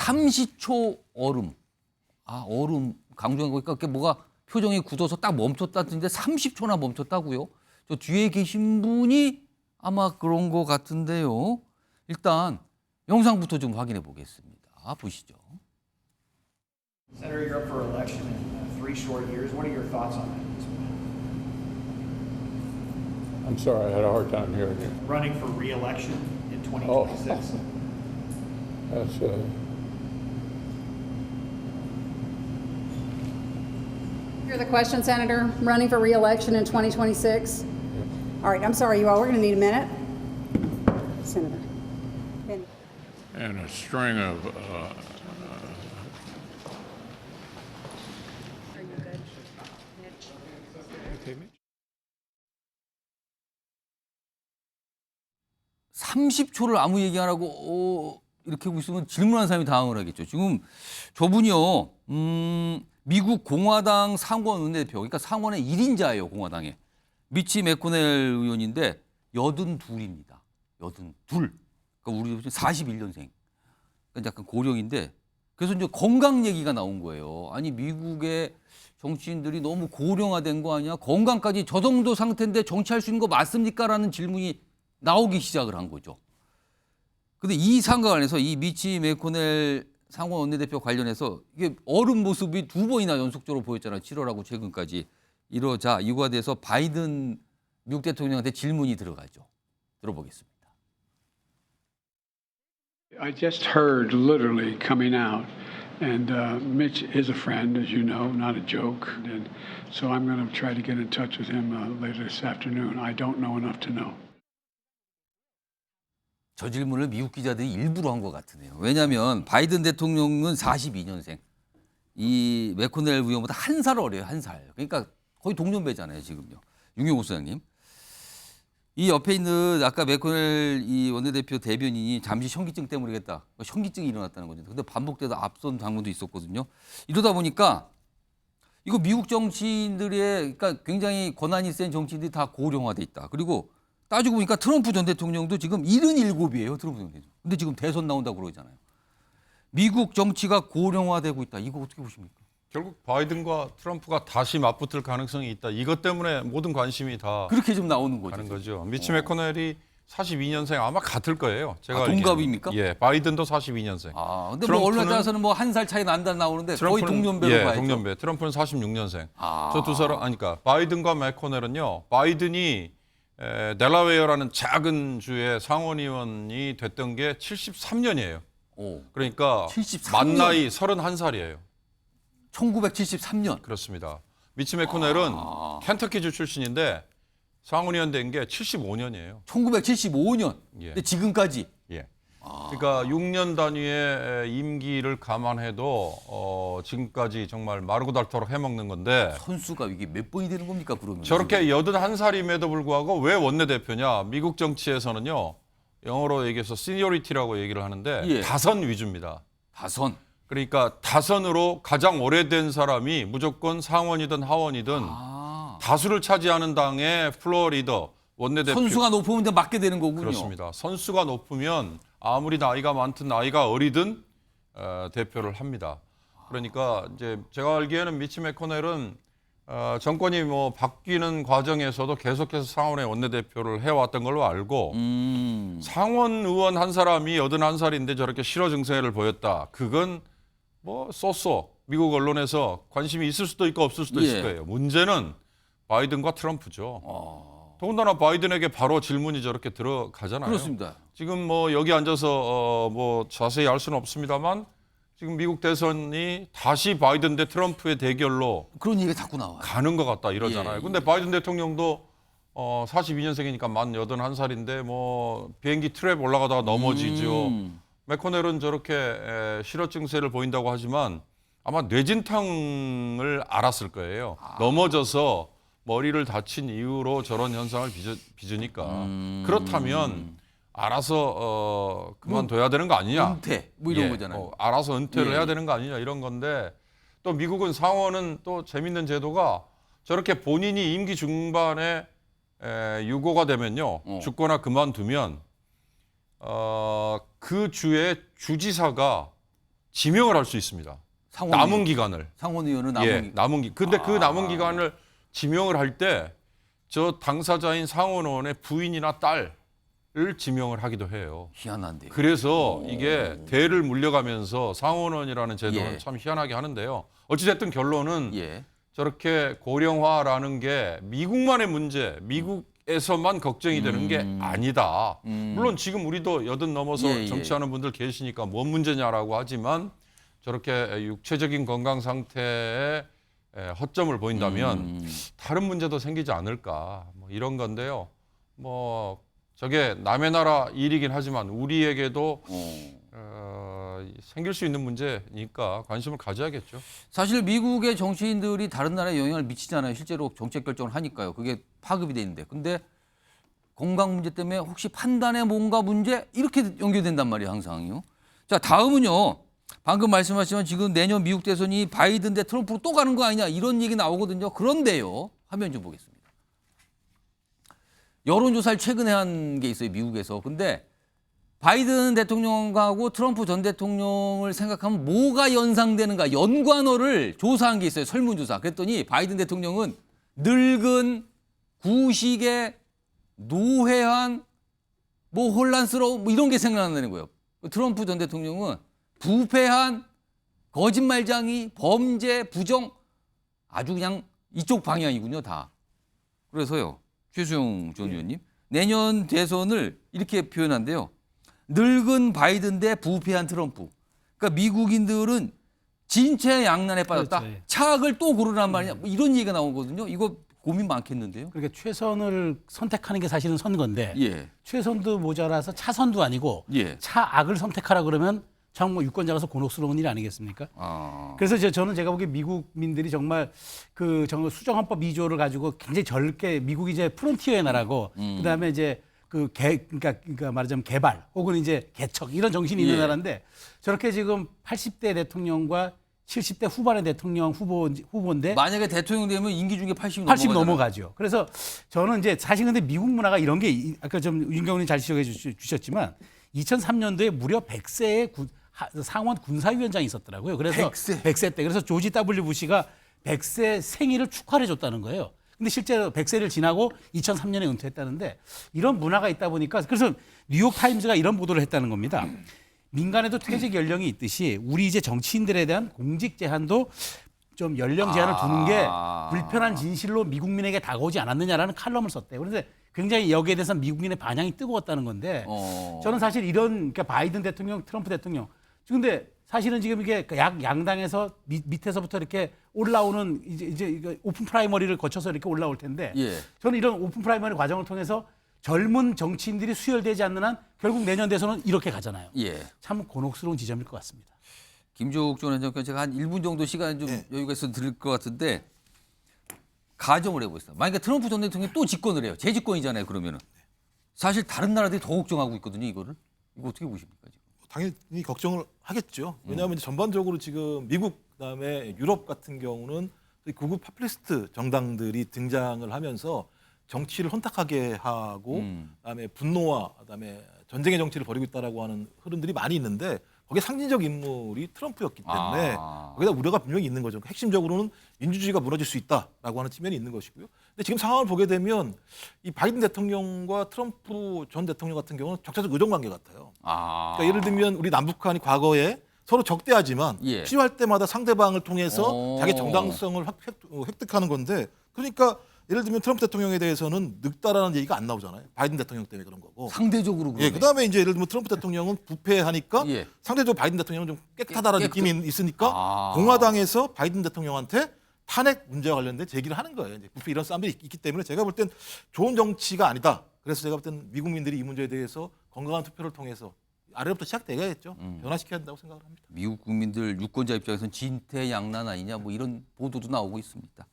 30초 얼음. 얼음 강조한 거니까 그게 뭐가 표정이 굳어서 딱 멈췄다는데 30초나 멈췄다고요? 저 뒤에 계신 분이 아마 그런 거 같은데요. 일단 영상부터 좀 확인해 보겠습니다. 보시죠. Senator, you're up for election in 3 short years. What are your thoughts on that? I'm sorry, I had a hard time hearing you. Running for re-election in 2026. That's Hear the question, Senator. Running for re-election in 2026. All right, I'm sorry, you all. We're going to need a minute. Senator. Benny. and a string of Are you good? Mitch? okay, Mitch? 30초를 아무 얘기 안 하고 이렇게 하고 있으면 질문한 사람이 당황을 하겠죠. 지금 저분이요. 미국 공화당 상원 원내대표, 그러니까 상원의 1인자예요. 공화당에. 미치 매코넬 의원인데 82입니다. 82. 그러니까 우리 41년생. 그러니까 약간 고령인데 그래서 이제 건강 얘기가 나온 거예요. 아니 미국의 정치인들이 너무 고령화된 거 아니야? 건강까지 저 정도 상태인데 정치할 수 있는 거 맞습니까? 라는 질문이 나오기 시작을 한 거죠. 근데 이 상과 관련해서 이 미치 매코넬 상원 원내대표 관련해서 이게 얼음 모습이 2번이나 연속적으로 보였잖아요. 7월하고 최근까지. 이러자 이거에 대해서 바이든 미국 대통령한테 질문이 들어가죠. 들어보겠습니다. I just heard literally coming out, and Mitch is a friend, as you know, not a joke. And so I'm going to try to get in touch with him later this afternoon. I don't know enough to know. 저 질문을 미국 기자들이 일부러 한 것 같으네요. 왜냐하면 바이든 대통령은 42년생, 이 매코넬 의원보다 한 살 어려요, 한 살. 그러니까 거의 동년배잖아요, 지금요. 윤경호 소장님. 이 옆에 있는 아까 매코넬 이 원내대표 대변인이 잠시 현기증 때문이겠다. 현기증이 일어났다는 거죠. 근데 반복돼서 앞선 장면도 있었거든요. 이러다 보니까 이거 미국 정치인들의 그러니까 굉장히 권한이 센 정치인들이 다 고령화돼 있다. 그리고 따지고 보니까 트럼프 전 대통령도 지금 77이에요. 트럼프 전 대통령. 근데 지금 대선 나온다고 그러잖아요. 미국 정치가 고령화되고 있다. 이거 어떻게 보십니까? 결국 바이든과 트럼프가 다시 맞붙을 가능성이 있다. 이것 때문에 모든 관심이 다 그렇게 좀 나오는 거죠. 가는 거죠. 미치 매코넬이 42년생 아마 같을 거예요. 제가 알기에는. 동갑입니까? 예, 바이든도 42년생. 근데 뭐 언론에 따라서는 뭐 한 살 차이 난다 나오는데 거의 동년배로 봐야죠. 동년배. 트럼프는 46년생. 아. 저 두 사람 아니까 바이든과 매코넬은요. 바이든이 델라웨어라는 작은 주의 상원의원이 됐던 게 73년이에요. 오. 그러니까 73년? 만 나이 31살이에요. 1973년. 그렇습니다. 미치 매코넬은 켄터키주 출신인데 상원의원 된 게 75년이에요. 1975년. 예. 근데 지금까지. 예. 그러니까 6년 단위의 임기를 감안해도 지금까지 정말 마르고 닳도록 해먹는 건데 선수가 이게 몇 번이 되는 겁니까 그러면? 저렇게 81살임에도 불구하고 왜 원내대표냐. 미국 정치에서는요. 영어로 얘기해서 시니어리티라고 얘기를 하는데 예. 다선 위주입니다. 다선. 그러니까 다선으로 가장 오래된 사람이 무조건 상원이든 하원이든 다수를 차지하는 당의 플로어 리더, 원내대표. 선수가 높으면 이제 맡게 되는 거군요. 그렇습니다. 선수가 높으면 아무리 나이가 많든 나이가 어리든 대표를 합니다. 그러니까 이제 제가 알기에는 미치 매코넬은 정권이 뭐 바뀌는 과정에서도 계속해서 상원의 원내대표를 해왔던 걸로 알고 상원 의원 한 사람이 81살인데 저렇게 실어 증세를 보였다. 그건 뭐 쏘쏘 미국 언론에서 관심이 있을 수도 있고 없을 수도 있을 거예요. 문제는 바이든과 트럼프죠. 더군다나 바이든에게 바로 질문이 저렇게 들어가잖아요. 그렇습니다. 지금 뭐 여기 앉아서 뭐 자세히 알 수는 없습니다만 지금 미국 대선이 다시 바이든 대 트럼프의 대결로 그런 얘기가 자꾸 나와요. 가는 것 같다 이러잖아요. 예, 근데 바이든 대통령도 42년생이니까 만 81살인데 뭐 비행기 트랩 올라가다가 넘어지죠. 매코넬은 저렇게 실어 증세를 보인다고 하지만 아마 뇌진탕을 앓았을 거예요. 넘어져서 머리를 다친 이후로 저런 현상을 빚으니까. 그렇다면 알아서 그만둬야 되는 거 아니냐. 은퇴 뭐 이런 거잖아요. 알아서 은퇴를 예. 해야 되는 거 아니냐 이런 건데 또 미국은 상원은 또 재밌는 제도가 저렇게 본인이 임기 중반에 유고가 되면요. 죽거나 그만두면 그 주의 주지사가 지명을 할 수 있습니다. 상원 남은 의원. 기간을. 상원 의원은 남은 예, 기간. 남은 기. 근데 그 남은 기간을 지명을 할 때 저 당사자인 상원 의원의 부인이나 딸을 지명을 하기도 해요. 희한한데요. 그래서 이게 대를 물려가면서 상원 의원이라는 제도는 예. 참 희한하게 하는데요. 어찌됐든 결론은 예. 저렇게 고령화라는 게 미국만의 문제, 미국에서만 걱정이 되는 게 아니다. 물론 지금 우리도 80 넘어서 예, 예. 정치하는 분들 계시니까 뭔 문제냐라고 하지만 저렇게 육체적인 건강 상태에 허점을 보인다면 다른 문제도 생기지 않을까 뭐 이런 건데요. 뭐 저게 남의 나라 일이긴 하지만 우리에게도 생길 수 있는 문제니까 관심을 가져야겠죠. 사실 미국의 정치인들이 다른 나라에 영향을 미치잖아요. 실제로 정책 결정을 하니까요. 그게 파급이 돼 있는데. 근데 건강 문제 때문에 혹시 판단에 뭔가 문제 이렇게 연결된단 말이에요. 항상요. 자, 다음은요. 방금 말씀하신 지금 내년 미국 대선이 바이든 대 트럼프로 또 가는 거 아니냐 이런 얘기 나오거든요. 그런데요. 화면 좀 보겠습니다. 여론조사를 최근에 한 게 있어요. 미국에서. 근데 바이든 대통령하고 트럼프 전 대통령을 생각하면 뭐가 연상되는가 연관어를 조사한 게 있어요. 설문조사. 그랬더니 바이든 대통령은 늙은, 구식의, 노회한, 뭐 혼란스러운 뭐 이런 게 생각난다는 거예요. 트럼프 전 대통령은 부패한, 거짓말쟁이, 범죄, 부정 아주 그냥 이쪽 방향이군요. 다. 그래서요. 최수영 전 의원님. 내년 대선을 이렇게 표현한대요. 늙은 바이든 대 부패한 트럼프. 그러니까 미국인들은 진퇴 양난에 빠졌다. 그렇죠, 예. 차악을 또 고르란 말이냐. 뭐 이런 얘기가 나오거든요. 이거 고민 많겠는데요. 그러니까 최선을 선택하는 게 사실은 선거인데 예. 최선도 모자라서 차선도 아니고 예. 차악을 선택하라 그러면 참 뭐 유권자로서 곤혹스러운 일 아니겠습니까? 아. 그래서 저는 제가 보기에 미국민들이 정말 그 정말 수정헌법 2조를 가지고 굉장히 젊게 미국이 이제 프론티어의 나라고 그다음에 이제 그러니까 말하자면 개발 혹은 이제 개척 이런 정신이 있는 예. 나라인데 저렇게 지금 80대 대통령과 70대 후반의 대통령 후보인데 만약에 대통령 되면 임기 중에 80이 80 넘어가죠. 그래서 저는 이제 사실 근데 미국 문화가 이런 게 아까 좀 윤경훈이 잘 지적해 주셨지만 2003년도에 무려 100세의 상원 군사위원장이 있었더라고요. 그래서 100세 때 그래서 조지 W 부시가 100세 생일을 축하해 줬다는 거예요. 근데 실제로 100세를 지나고 2003년에 은퇴했다는데 이런 문화가 있다 보니까 그래서 뉴욕 타임즈가 이런 보도를 했다는 겁니다. 민간에도 퇴직 연령이 있듯이 우리 이제 정치인들에 대한 공직 제한도 좀 연령 제한을 두는 게 불편한 진실로 미국민에게 다가오지 않았느냐라는 칼럼을 썼대요. 그런데 굉장히 여기에 대해서 미국민의 반향이 뜨거웠다는 건데 저는 사실 이런 그러니까 바이든 대통령, 트럼프 대통령 근데 사실은 지금 이게 양당에서 밑에서부터 이렇게 올라오는 이제 오픈 프라이머리를 거쳐서 이렇게 올라올 텐데 예. 저는 이런 오픈 프라이머리 과정을 통해서 젊은 정치인들이 수혈되지 않는 한 결국 내년 대선은 이렇게 가잖아요. 예. 참 곤혹스러운 지점일 것 같습니다. 김종욱 전 행정관 제가 한 1분 정도 시간 좀 여유가 있어 드릴 것 같은데 가정을 해보겠습니다. 만약에 트럼프 전 대통령이 또 집권을 해요. 재집권이잖아요. 그러면은 사실 다른 나라들이 더 걱정하고 있거든요. 이거를 이거 어떻게 보십니까? 지금? 당연히 걱정을 하겠죠. 왜냐하면 이제 전반적으로 지금 미국 그다음에 유럽 같은 경우는 고급 파퓰리스트 정당들이 등장을 하면서 정치를 혼탁하게 하고 그다음에 분노와 그다음에 전쟁의 정치를 벌이고 있다라고 하는 흐름들이 많이 있는데 거기에 상징적 인물이 트럼프였기 때문에 거기다 우려가 분명히 있는 거죠. 핵심적으로는 민주주의가 무너질 수 있다라고 하는 측면이 있는 것이고요. 근데 지금 상황을 보게 되면 이 바이든 대통령과 트럼프 전 대통령 같은 경우는 적자적 의존 관계 같아요. 그러니까 예를 들면 우리 남북한이 과거에 서로 적대하지만 예. 필요할 때마다 상대방을 통해서 자기 정당성을 획득하는 건데 그러니까 예를 들면 트럼프 대통령에 대해서는 늙다라는 얘기가 안 나오잖아요. 바이든 대통령 때문에 그런 거고. 상대적으로 그러네. 예, 그다음에 이제 예를 들면 트럼프 대통령은 부패하니까 예. 상대적으로 바이든 대통령은 좀 깨끗하다는 느낌이 있으니까 아. 공화당에서 바이든 대통령한테 탄핵 문제와 관련된 제기를 하는 거예요. 이제 부패 이런 싸움들이 있기 때문에 제가 볼 땐 좋은 정치가 아니다. 그래서 제가 볼 땐 미국민들이 이 문제에 대해서 건강한 투표를 통해서 아래로부터 시작되어야겠죠. 변화시켜야 한다고 생각을 합니다. 미국 국민들 유권자 입장에서는 진퇴양난 아니냐 뭐 이런 보도도 나오고 있습니다.